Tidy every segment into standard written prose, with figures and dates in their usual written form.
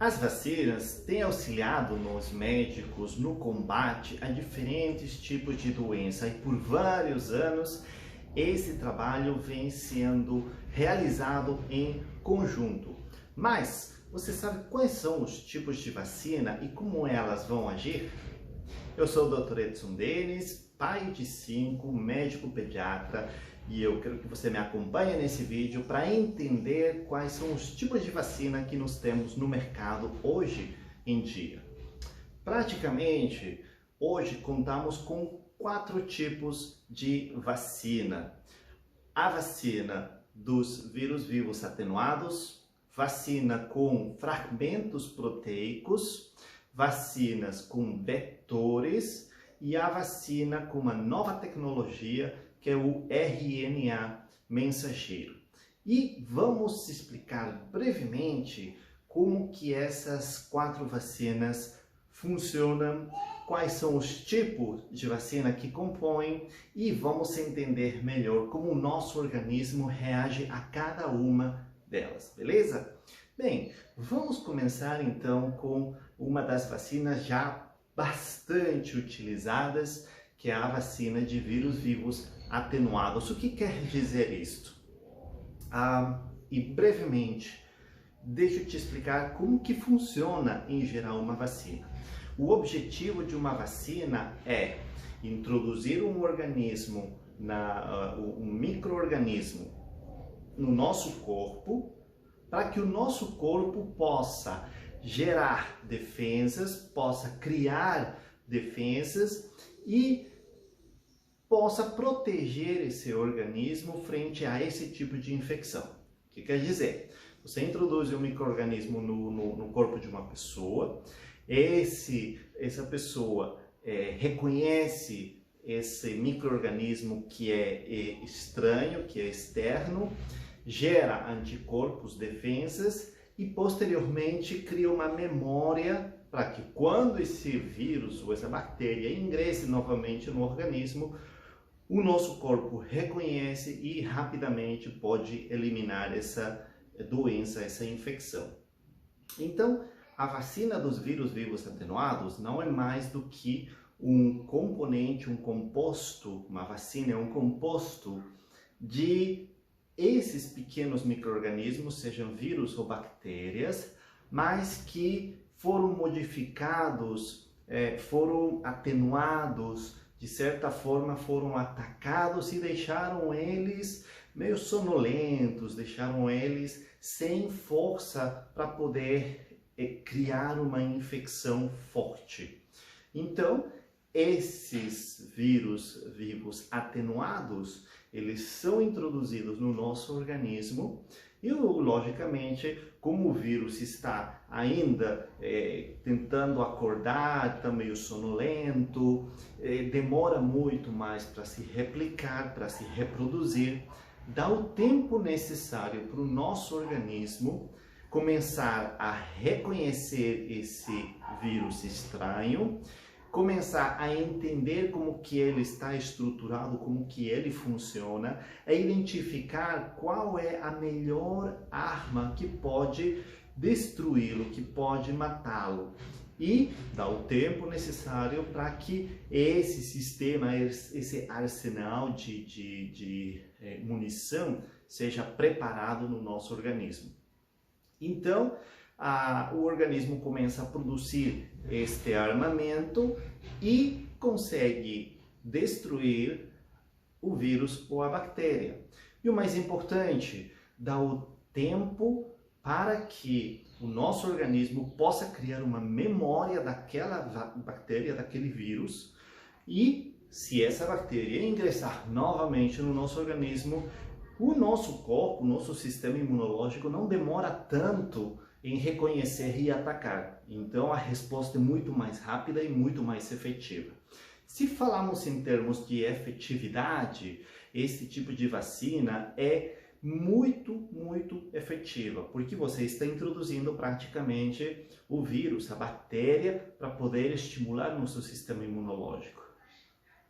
As vacinas têm auxiliado nos médicos no combate a diferentes tipos de doença e por vários anos esse trabalho vem sendo realizado em conjunto. Mas você sabe quais são os tipos de vacina e como elas vão agir? Eu sou o Dr. Edson Denis, pai de 5, médico pediatra, e eu quero que você me acompanhe nesse vídeo para entender quais são os tipos de vacina que nós temos no mercado hoje em dia. Praticamente, hoje contamos com 4 tipos de vacina. A vacina dos vírus vivos atenuados, vacina com fragmentos proteicos, vacinas com vetores e a vacina com uma nova tecnologia que é o RNA mensageiro. E vamos explicar brevemente como que essas 4 vacinas funcionam, quais são os tipos de vacina que compõem e vamos entender melhor como o nosso organismo reage a cada uma delas, beleza? Bem, vamos começar então com uma das vacinas já bastante utilizadas, que é a vacina de vírus vivos atenuados. O que quer dizer isto? E brevemente, deixa eu te explicar como que funciona em geral uma vacina. O objetivo de uma vacina é introduzir um organismo, um micro-organismo no nosso corpo, para que o nosso corpo possa gerar defesas, possa criar defesas e possa proteger esse organismo frente a esse tipo de infecção. O que quer dizer? Você introduz um micro-organismo no corpo de uma pessoa, essa pessoa reconhece esse micro-organismo que é estranho, que é externo, gera anticorpos, defesas e posteriormente cria uma memória para que quando esse vírus ou essa bactéria ingresse novamente no organismo, o nosso corpo reconhece e rapidamente pode eliminar essa doença, essa infecção. Então, a vacina dos vírus vivos atenuados não é mais do que um componente, um composto, uma vacina é um composto de esses pequenos micro-organismos, sejam vírus ou bactérias, mas que foram modificados, foram atenuados, de certa forma foram atacados e deixaram eles meio sonolentos, deixaram eles sem força para poder criar uma infecção forte. Então, esses vírus vivos atenuados, eles são introduzidos no nosso organismo e, logicamente, como o vírus está ainda tentando acordar, está meio sonolento, demora muito mais para se replicar, para se reproduzir, dá o tempo necessário para o nosso organismo começar a reconhecer esse vírus estranho, começar a entender como que ele está estruturado, como que ele funciona, a identificar qual é a melhor arma que pode destruí-lo, que pode matá-lo. E dá o tempo necessário para que esse sistema, esse arsenal de munição seja preparado no nosso organismo. Então, o organismo começa a produzir este armamento e consegue destruir o vírus ou a bactéria. E o mais importante, dá o tempo para que o nosso organismo possa criar uma memória daquela bactéria, daquele vírus, e se essa bactéria ingressar novamente no nosso organismo, o nosso corpo, o nosso sistema imunológico não demora tanto em reconhecer e atacar. Então a resposta é muito mais rápida e muito mais efetiva. Se falarmos em termos de efetividade, esse tipo de vacina é muito efetiva, porque você está introduzindo praticamente o vírus, a bactéria, para poder estimular nosso sistema imunológico.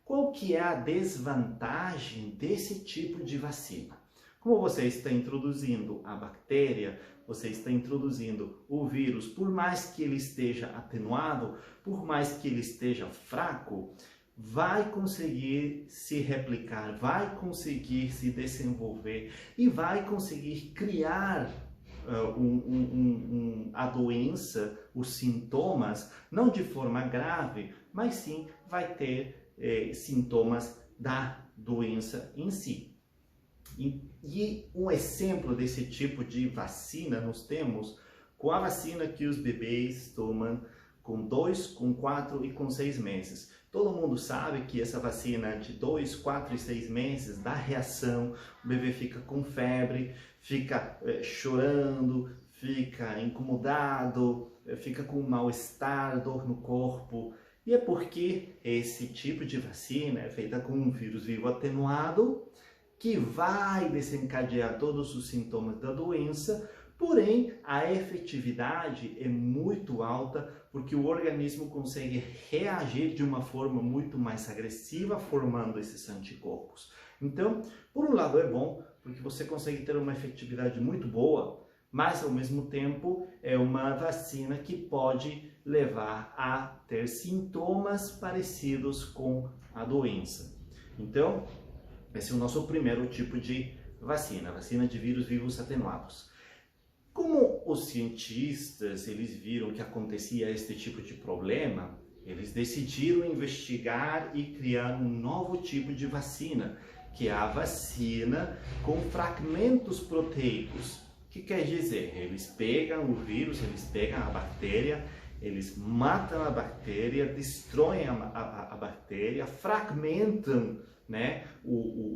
Qual que é a desvantagem desse tipo de vacina? Como você está introduzindo a bactéria, você está introduzindo o vírus, por mais que ele esteja atenuado, por mais que ele esteja fraco, vai conseguir se replicar, vai conseguir se desenvolver e vai conseguir criar a doença, os sintomas, não de forma grave, mas sim vai ter sintomas da doença em si. E um exemplo desse tipo de vacina nós temos com a vacina que os bebês tomam com 2, com 4 e com 6 meses. Todo mundo sabe que essa vacina de 2, 4 e 6 meses dá reação, o bebê fica com febre, fica chorando, fica incomodado, fica com mal-estar, dor no corpo. E é porque esse tipo de vacina é feita com um vírus vivo atenuado, que vai desencadear todos os sintomas da doença, porém a efetividade é muito alta porque o organismo consegue reagir de uma forma muito mais agressiva formando esses anticorpos. Então, por um lado é bom porque você consegue ter uma efetividade muito boa, mas ao mesmo tempo é uma vacina que pode levar a ter sintomas parecidos com a doença. Então, esse é o nosso primeiro tipo de vacina, vacina de vírus vivos atenuados. Como os cientistas eles viram que acontecia este tipo de problema, eles decidiram investigar e criar um novo tipo de vacina, que é a vacina com fragmentos proteicos. O que quer dizer? Eles pegam o vírus, eles pegam a bactéria, eles matam a bactéria, destroem a bactéria, fragmentam, né,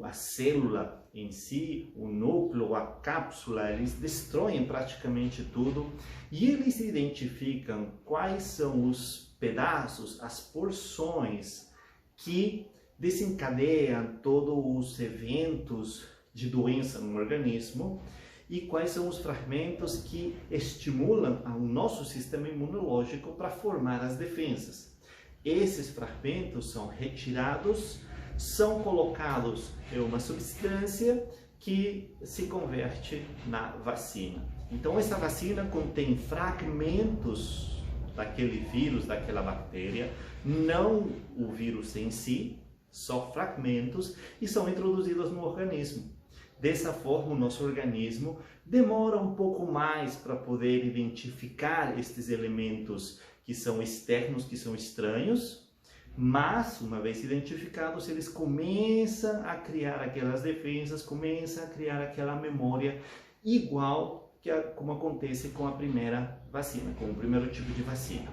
a célula em si, o núcleo, a cápsula, eles destroem praticamente tudo e eles identificam quais são os pedaços, as porções que desencadeiam todos os eventos de doença no organismo e quais são os fragmentos que estimulam o nosso sistema imunológico para formar as defesas. Esses fragmentos são retirados, são colocados em uma substância que se converte na vacina. Então essa vacina contém fragmentos daquele vírus, daquela bactéria, não o vírus em si, só fragmentos, e são introduzidos no organismo. Dessa forma, o nosso organismo demora um pouco mais para poder identificar estes elementos que são externos, que são estranhos, mas, uma vez identificados, eles começam a criar aquelas defesas, começam a criar aquela memória igual como acontece com a primeira vacina, com o primeiro tipo de vacina.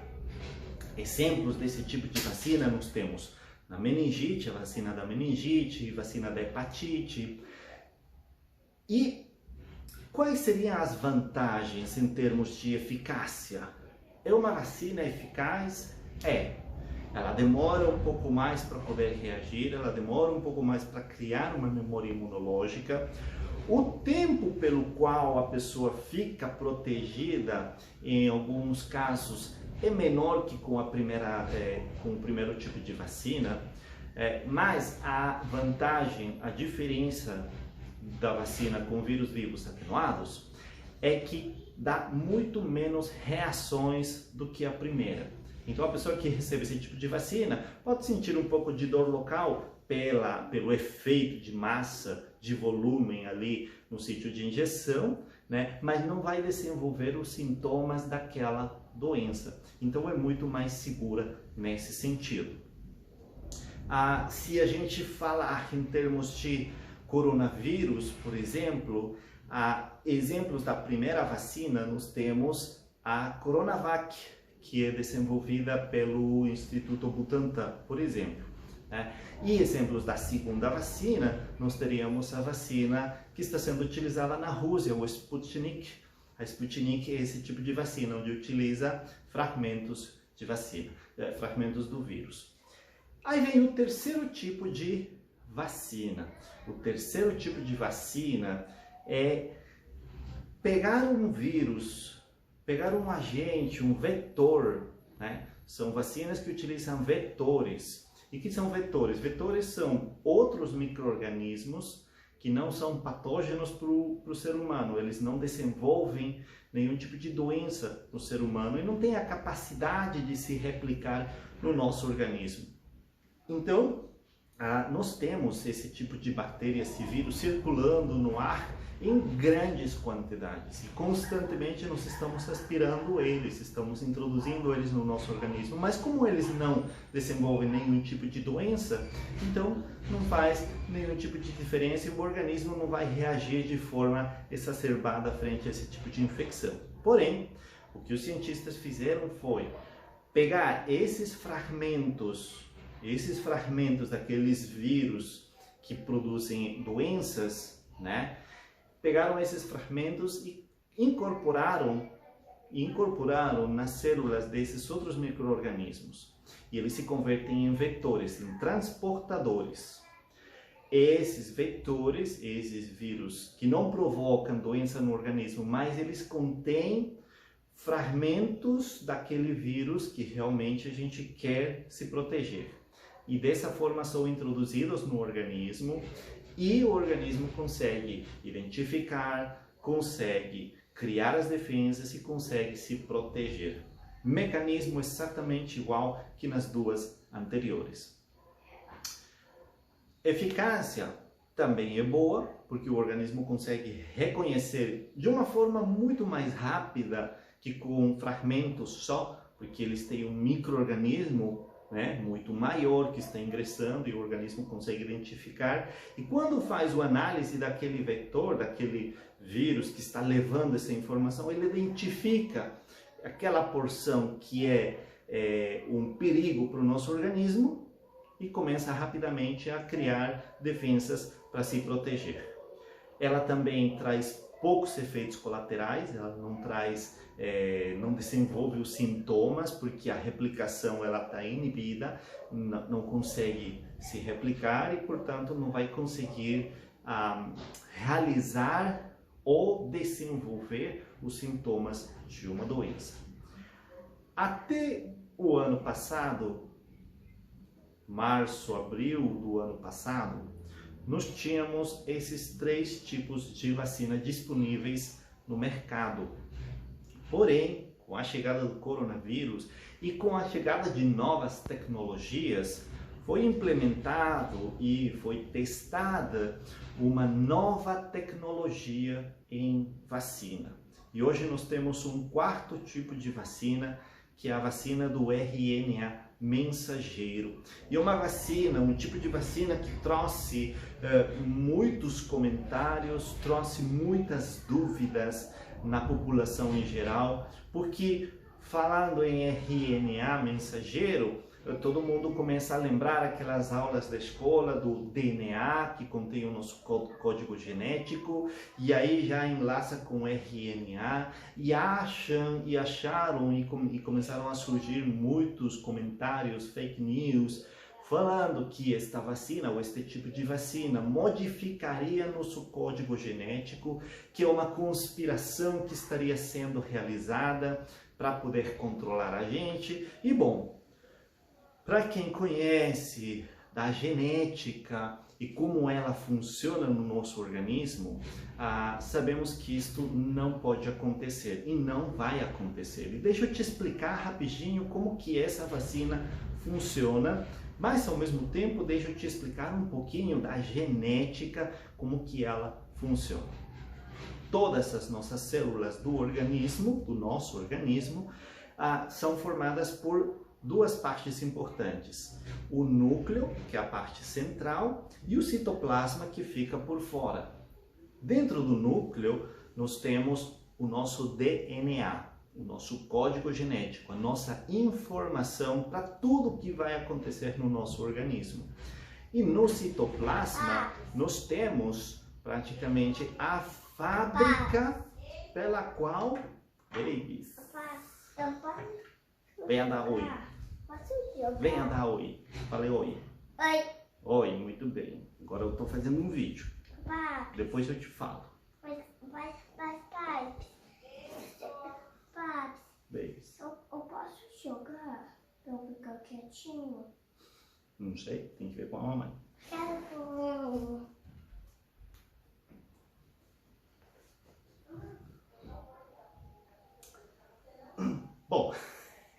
Exemplos desse tipo de vacina nós temos na meningite, a vacina da meningite, vacina da hepatite. E quais seriam as vantagens em termos de eficácia? É uma vacina eficaz? Ela demora um pouco mais para poder reagir, ela demora um pouco mais para criar uma memória imunológica. O tempo pelo qual a pessoa fica protegida, em alguns casos, é menor que com o primeiro tipo de vacina, mas a vantagem, a diferença da vacina com vírus vivos atenuados é que dá muito menos reações do que a primeira. Então a pessoa que recebe esse tipo de vacina pode sentir um pouco de dor local pelo efeito de massa, de volume ali no sítio de injeção, né? Mas não vai desenvolver os sintomas daquela doença. Então é muito mais segura nesse sentido. Se a gente falar em termos de coronavírus, por exemplo, exemplos da primeira vacina, nós temos a Coronavac, que é desenvolvida pelo Instituto Butantan, por exemplo. E exemplos da segunda vacina, nós teríamos a vacina que está sendo utilizada na Rússia, o Sputnik. A Sputnik é esse tipo de vacina, onde utiliza fragmentos de vacina, fragmentos do vírus. Aí vem o terceiro tipo de vacina. O terceiro tipo de vacina é pegar um vírus, pegar um agente, um vetor, né? São vacinas que utilizam vetores. E que são vetores? Vetores são outros micro-organismos que não são patógenos para o ser humano, eles não desenvolvem nenhum tipo de doença no ser humano e não têm a capacidade de se replicar no nosso organismo. Então, nós temos esse tipo de bactéria, esse vírus circulando no ar em grandes quantidades e constantemente nós estamos aspirando eles, estamos introduzindo eles no nosso organismo, mas como eles não desenvolvem nenhum tipo de doença, então não faz nenhum tipo de diferença e o organismo não vai reagir de forma exacerbada frente a esse tipo de infecção. Porém, o que os cientistas fizeram foi pegar esses fragmentos daqueles vírus que produzem doenças, né? Pegaram esses fragmentos e incorporaram nas células desses outros micro-organismos. E eles se convertem em vetores, em transportadores. Esses vetores, esses vírus que não provocam doença no organismo, mas eles contêm fragmentos daquele vírus que realmente a gente quer se proteger. E dessa forma são introduzidos no organismo e o organismo consegue identificar, consegue criar as defesas e consegue se proteger. Mecanismo exatamente igual que nas duas anteriores. Eficácia também é boa, porque o organismo consegue reconhecer de uma forma muito mais rápida que com fragmentos só, porque eles têm um micro-organismo, né, muito maior que está ingressando e o organismo consegue identificar. E quando faz a análise daquele vetor, daquele vírus que está levando essa informação, ele identifica aquela porção que é um perigo para o nosso organismo e começa rapidamente a criar defesas para se proteger. Ela também traz poucos efeitos colaterais, ela não desenvolve os sintomas, porque a replicação ela está inibida, não consegue se replicar e, portanto, não vai conseguir realizar ou desenvolver os sintomas de uma doença. Até o ano passado, março, abril do ano passado, nós tínhamos esses 3 tipos de vacina disponíveis no mercado. Porém, com a chegada do coronavírus e com a chegada de novas tecnologias, foi implementado e foi testada uma nova tecnologia em vacina. E hoje nós temos um 4º tipo de vacina, que é a vacina do RNA mensageiro. E é uma vacina, um tipo de vacina que trouxe muitos comentários, trouxe muitas dúvidas na população em geral, porque falando em RNA mensageiro, todo mundo começa a lembrar aquelas aulas da escola do DNA, que contém o nosso código genético, e aí já enlaça com RNA, e acharam e começaram a surgir muitos comentários, fake news, falando que esta vacina ou este tipo de vacina modificaria nosso código genético, que é uma conspiração que estaria sendo realizada para poder controlar a gente. E bom, para quem conhece da genética e como ela funciona no nosso organismo, sabemos que isto não pode acontecer e não vai acontecer. E deixa eu te explicar rapidinho como que essa vacina funciona, mas ao mesmo tempo deixa eu te explicar um pouquinho da genética, como que ela funciona. Todas as nossas células do organismo, do nosso organismo, são formadas por 2 partes importantes: o núcleo, que é a parte central, e o citoplasma, que fica por fora. Dentro do núcleo, nós temos o nosso DNA, o nosso código genético, a nossa informação para tudo que vai acontecer no nosso organismo. E no citoplasma, nós temos praticamente a fábrica pela qual... Babies, venha dar oi. Venha dar oi. Falei oi. Oi. Oi, muito bem. Agora eu estou fazendo um vídeo. Papi. Depois eu te falo. Papi. Babies. Eu posso jogar pra eu ficar quietinho? Não sei, tem que ver com a mamãe. Quero.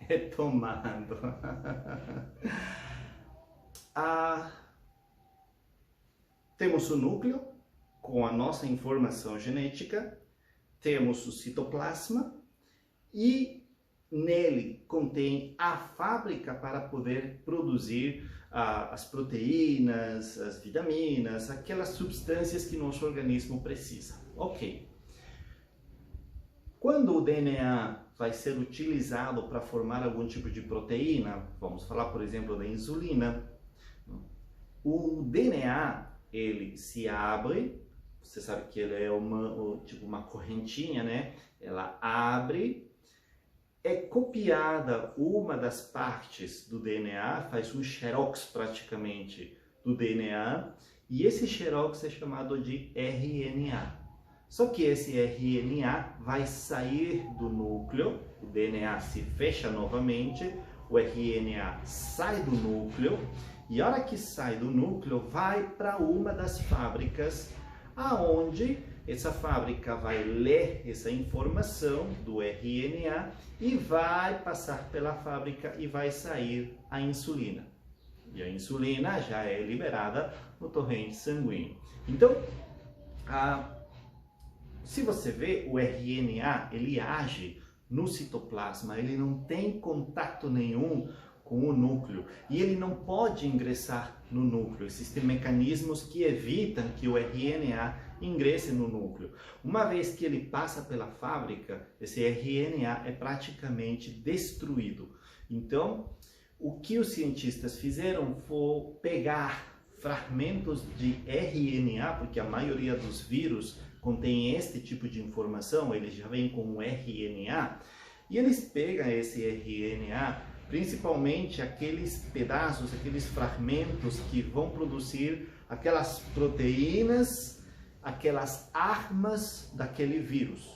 Retomando. Temos o núcleo com a nossa informação genética, temos o citoplasma e nele contém a fábrica para poder produzir as proteínas, as vitaminas, aquelas substâncias que nosso organismo precisa. Ok. Quando o DNA vai ser utilizado para formar algum tipo de proteína, vamos falar, por exemplo, da insulina, o DNA, ele se abre, você sabe que ele é tipo uma correntinha, né? Ela abre, é copiada uma das partes do DNA, faz um xerox praticamente do DNA, e esse xerox é chamado de RNA. Só que esse RNA vai sair do núcleo, o DNA se fecha novamente, o RNA sai do núcleo, e a hora que sai do núcleo vai para uma das fábricas, aonde essa fábrica vai ler essa informação do RNA e vai passar pela fábrica e vai sair a insulina. E a insulina já é liberada no torrente sanguíneo. Então, se você vê, o RNA, ele age no citoplasma, ele não tem contato nenhum com o núcleo e ele não pode ingressar no núcleo. Existem mecanismos que evitam que o RNA ingresse no núcleo. Uma vez que ele passa pela fábrica, esse RNA é praticamente destruído. Então, o que os cientistas fizeram foi pegar fragmentos de RNA, porque a maioria dos vírus contém este tipo de informação, eles já vêm com o RNA, e eles pegam esse RNA, principalmente aqueles pedaços, aqueles fragmentos que vão produzir aquelas proteínas, aquelas armas daquele vírus.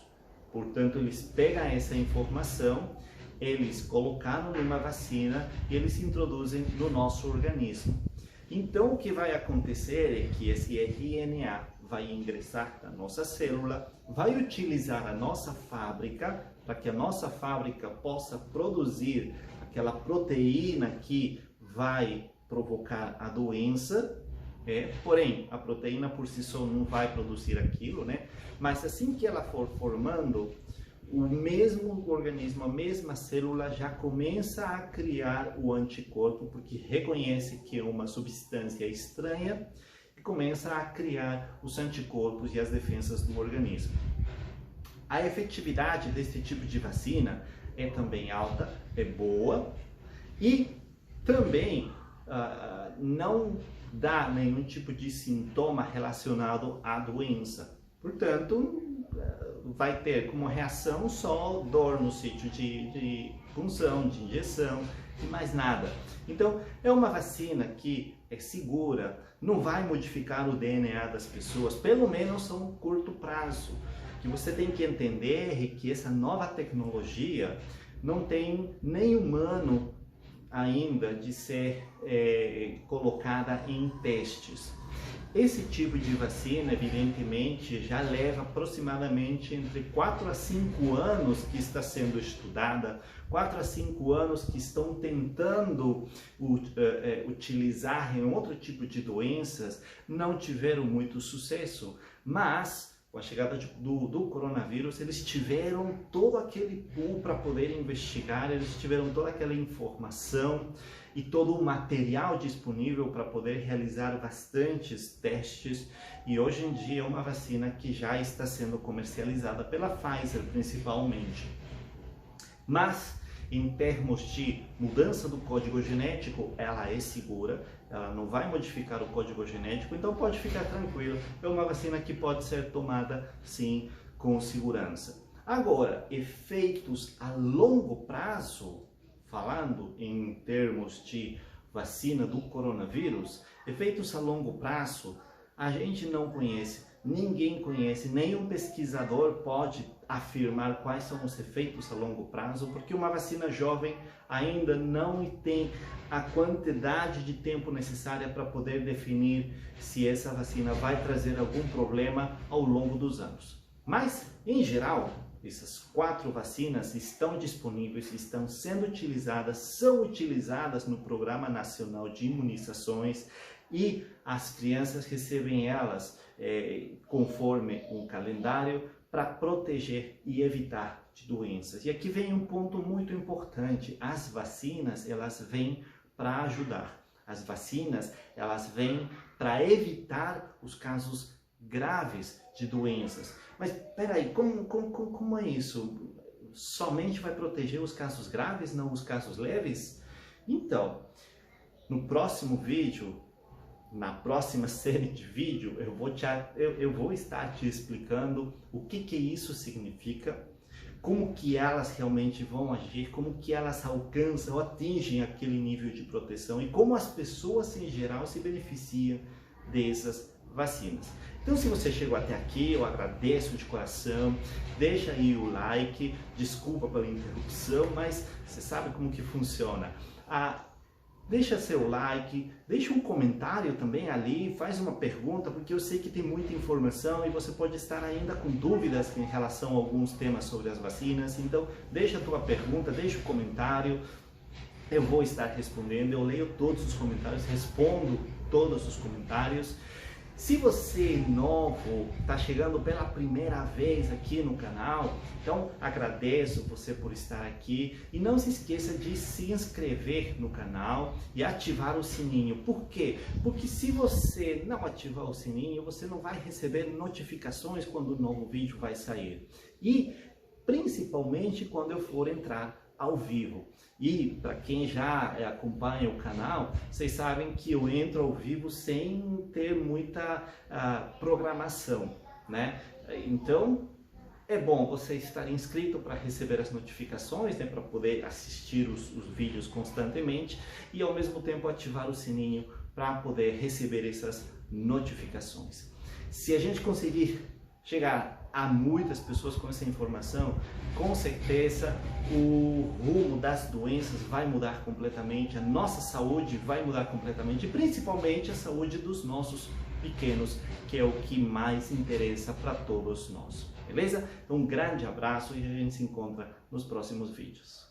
Portanto, eles pegam essa informação, eles colocaram numa vacina e eles introduzem no nosso organismo. Então, o que vai acontecer é que esse RNA vai ingressar na nossa célula, vai utilizar a nossa fábrica, para que a nossa fábrica possa produzir aquela proteína que vai provocar a doença, porém, a proteína por si só não vai produzir aquilo, né? Mas assim que ela for formando, o mesmo organismo, a mesma célula já começa a criar o anticorpo, porque reconhece que é uma substância estranha e começa a criar os anticorpos e as defesas do organismo. A efetividade desse tipo de vacina é também alta, é boa e também não dá nenhum tipo de sintoma relacionado à doença. Portanto, vai ter como reação só dor no sítio de punção, de injeção e mais nada. Então, é uma vacina que é segura, não vai modificar o DNA das pessoas, pelo menos a um curto prazo. O que você tem que entender é que essa nova tecnologia não tem nem humano ainda de ser colocada em testes. Esse tipo de vacina, evidentemente, já leva aproximadamente entre 4 a 5 anos que está sendo estudada, 4 a 5 anos que estão tentando utilizar em outro tipo de doenças, não tiveram muito sucesso, mas com a chegada do coronavírus, eles tiveram todo aquele pool para poder investigar, eles tiveram toda aquela informação e todo o material disponível para poder realizar bastantes testes, e hoje em dia é uma vacina que já está sendo comercializada pela Pfizer principalmente. Mas em termos de mudança do código genético, ela é segura, ela não vai modificar o código genético, então pode ficar tranquilo, é uma vacina que pode ser tomada sim com segurança. Agora, efeitos a longo prazo, falando em termos de vacina do coronavírus, efeitos a longo prazo, a gente não conhece, ninguém conhece, nenhum pesquisador pode afirmar quais são os efeitos a longo prazo, porque uma vacina jovem ainda não tem a quantidade de tempo necessária para poder definir se essa vacina vai trazer algum problema ao longo dos anos. Mas, em geral, essas 4 vacinas estão disponíveis, estão sendo utilizadas, são utilizadas no Programa Nacional de Imunizações e as crianças recebem elas conforme um calendário para proteger e evitar de doenças. E aqui vem um ponto muito importante: as vacinas, elas vêm para ajudar. As vacinas, elas vêm para evitar os casos graves de doenças. Mas peraí, como é isso? Somente vai proteger os casos graves, não os casos leves? Então, no próximo vídeo, na próxima série de vídeo, eu vou estar te explicando o que isso significa, como que elas realmente vão agir, como que elas alcançam, atingem aquele nível de proteção e como as pessoas em geral se beneficiam dessas vacinas. Então, se você chegou até aqui, eu agradeço de coração, deixa aí o like, desculpa pela interrupção, mas você sabe como que funciona. Deixa seu like, deixa um comentário também ali, faz uma pergunta, porque eu sei que tem muita informação e você pode estar ainda com dúvidas em relação a alguns temas sobre as vacinas. Então, deixa a tua pergunta, deixa o comentário, eu vou estar respondendo, eu leio todos os comentários, respondo todos os comentários. Se você é novo, está chegando pela primeira vez aqui no canal, então agradeço você por estar aqui e não se esqueça de se inscrever no canal e ativar o sininho. Por quê? Porque se você não ativar o sininho, você não vai receber notificações quando o novo vídeo vai sair. E principalmente quando eu for entrar ao vivo. E para quem já acompanha o canal, vocês sabem que eu entro ao vivo sem ter muita programação, né? Então é bom você estar inscrito para receber as notificações, né? Para poder assistir os vídeos constantemente e ao mesmo tempo ativar o sininho para poder receber essas notificações. Se a gente conseguir chegar a muitas pessoas com essa informação, com certeza o rumo das doenças vai mudar completamente, a nossa saúde vai mudar completamente, e principalmente a saúde dos nossos pequenos, que é o que mais interessa para todos nós, beleza? Então, um grande abraço e a gente se encontra nos próximos vídeos.